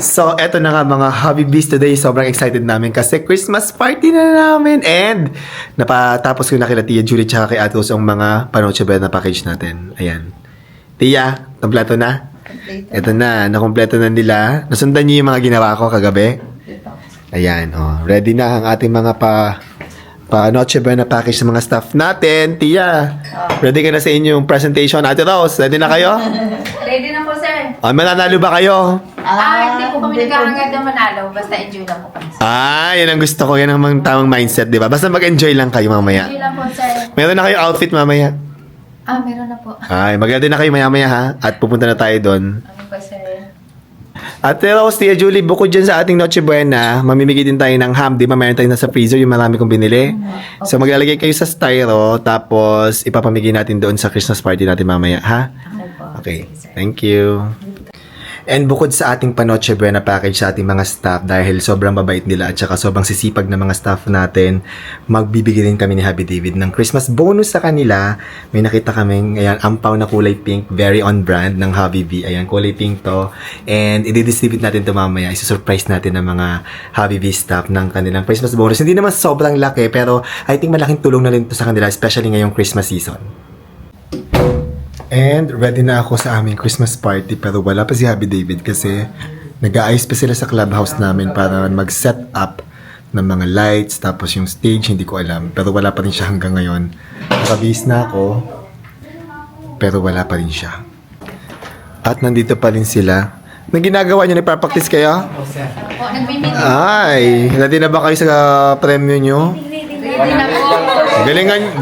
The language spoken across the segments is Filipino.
So, eto na nga mga Hobby Bees today. Sobrang excited namin kasi Christmas party na namin. And, napatapos ko na kila Tia Julie tsaka kay Atos ang mga Panoche Bell na package natin. Ayan. Tia, kompleto na? Eto na, nakompleto na nila. Nasundan niyo yung mga ginawa ko kagabi? Ayan, oh. Ready na ang ating mga Noche Buena package sa mga staff natin. Tia, ready ka na sa inyong presentation. Ate Rose, ready na kayo? Ready na po, sir. Mananalo ba kayo? Hindi po kami nagkakagad na manalo. Basta enjoy lang po kami. Yan ang gusto ko. Yan ang tamang mindset, di ba? Basta mag-enjoy lang kayo mamaya. Enjoy lang po, sir. Meron na kayo outfit mamaya. Meron na po. Mag-ready na kayo maya-maya ha. At pupunta na tayo doon. Ano po, sir? At Rose, Tia Julie, bukod dyan sa ating Noche Buena, mamimigay din tayo ng ham. Di ba? Mayroon tayo nasa freezer, yung marami kong binili. So, maglalagay kayo sa styro, tapos ipapamigay natin doon sa Christmas party natin mamaya, ha? Okay. Thank you. And bukod sa ating Panoche Buena package sa ating mga staff, dahil sobrang mabait nila at saka sobrang sisipag na mga staff natin, magbibigay din kami ni Happy David ng Christmas bonus sa kanila. May nakita kaming, ayan, ampaw na kulay pink, very on brand ng Hobby Bee. Ayan, kulay pink to. And i-distribute natin to mamaya. Isa-surprise natin ng mga Hobby Bee staff ng kanilang Christmas bonus. Hindi naman sobrang laki, pero I think malaking tulong na rin to sa kanila, especially ngayong Christmas season. And ready na ako sa aming Christmas party pero wala pa si Happy David kasi nag-aayos pa sila sa clubhouse namin para mag-set up ng mga lights tapos yung stage hindi ko alam pero wala pa rin siya hanggang ngayon. Nakabihis na ako pero wala pa rin siya. At nandito pa rin sila. Nang ginagawa niyo, nagpa-practice kayo? Opo, nag-meeting. Ay, ready na ba kayo sa premyo nyo? Ready na po.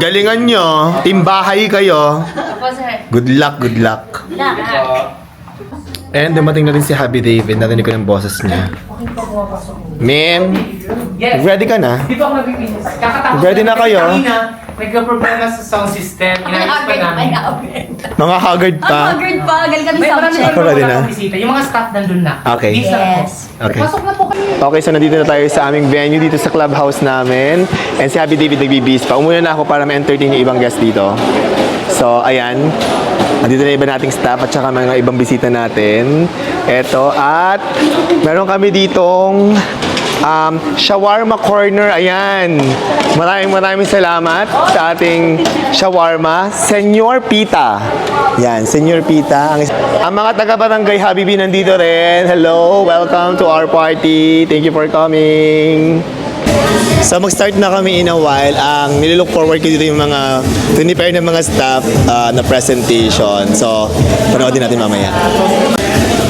Galingan nyo. Timbahay kayo. Opo, sir. Good luck, good luck. And dumating na rin si Happy David. Narinig ko ng boses niya. Ma'am, Yes. ready ka na? Dito ako nagpipinis. Kakatapos Ready na kayo? Kanina, nagka-problema sa sound system. Inayos pa namin. Mga haggard pa. Haggard pa, galing kami May sound marami check. Ako ready na. bisita. Yung mga staff nandun na. Okay. Please lang po. Yes. Okay. Pasok na po kami. Okay, so nandito na tayo sa aming venue dito sa clubhouse namin. And si Happy David nagbibis pa. Umuna na ako para ma-entertain yung ibang guest dito. So, ayan. Nandito na iba nating staff at saka mga ibang bisita natin. Eto, at meron kami ditong shawarma corner. Ayan. Maraming salamat sa ating shawarma. Senyor Pita. Yan, Senyor Pita. Ang mga taga-barangay Hobby Bee nandito rin. Hello, welcome to our party. Thank you for coming. So mag-start na kami in a while. Ang nililook forward ko dito yung mga prepare ng mga staff na presentation. So, panoodin natin mamaya.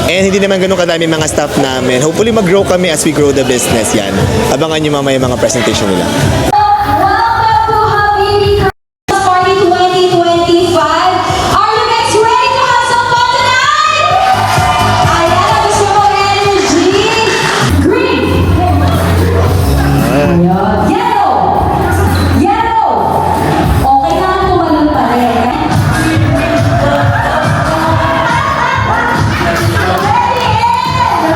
And hindi naman ganun kadami mga staff namin. Hopefully mag-grow kami as we grow the business yan. Abangan nyo mamaya mga presentation nila. Welcome to Habibi Christmas Party 2025. Are you guys ready to have some fun tonight? Ayan, gusto mo energy. Green. Ayan. Yellow. Yellow. Okay na, tumalon pa rin. Ready, and...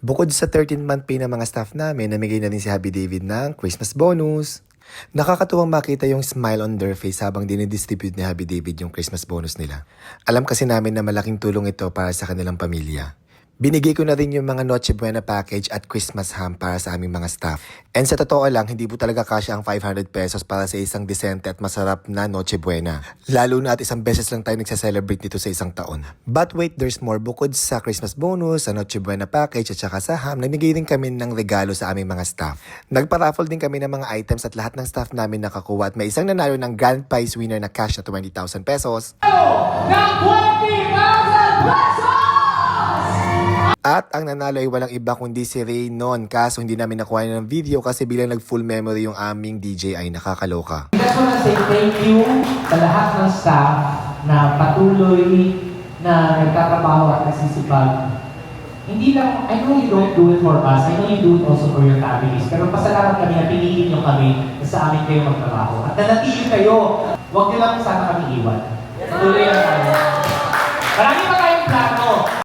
Bukod sa 13-month pay ng mga staff namin, namigay na din si Happy David ng Christmas bonus. Nakakatuwang makita yung smile on their face habang dinidistribute ni Happy David yung Christmas bonus nila. Alam kasi namin na malaking tulong ito para sa kanilang pamilya. Binigay ko na rin yung mga Noche Buena package at Christmas ham para sa aming mga staff. And sa totoo lang, hindi po talaga kasya ang 500 pesos para sa isang decente at masarap na Noche Buena. Lalo na at isang beses lang tayo nagsa-celebrate dito sa isang taon. But wait, there's more. Bukod sa Christmas bonus, sa Noche Buena package at saka sa ham, nagbigay din kami ng regalo sa aming mga staff. Nagpa-raffle din kami ng mga items at lahat ng staff namin nakakuha at may isang nanalo ng grand prize winner na cash na 20,000 pesos. At ang nanalo ay walang iba kundi si Raynon. Kaso hindi namin nakuha ng video kasi bilang nag-full memory yung aming DJ ay nakakaloka. I just wanna say thank you sa lahat ng staff na patuloy na nagtatrabaho at nagsisipag. Hindi lang, I know you don't do it for us, I know you do it also for your families. Pero pasalamat kami na pinili nyo kami na sa amin kayo magtrabaho. At nanatili kayo, huwag nyo lang sana kami iwan. Tuloy lang tayo. Marami pa tayong plano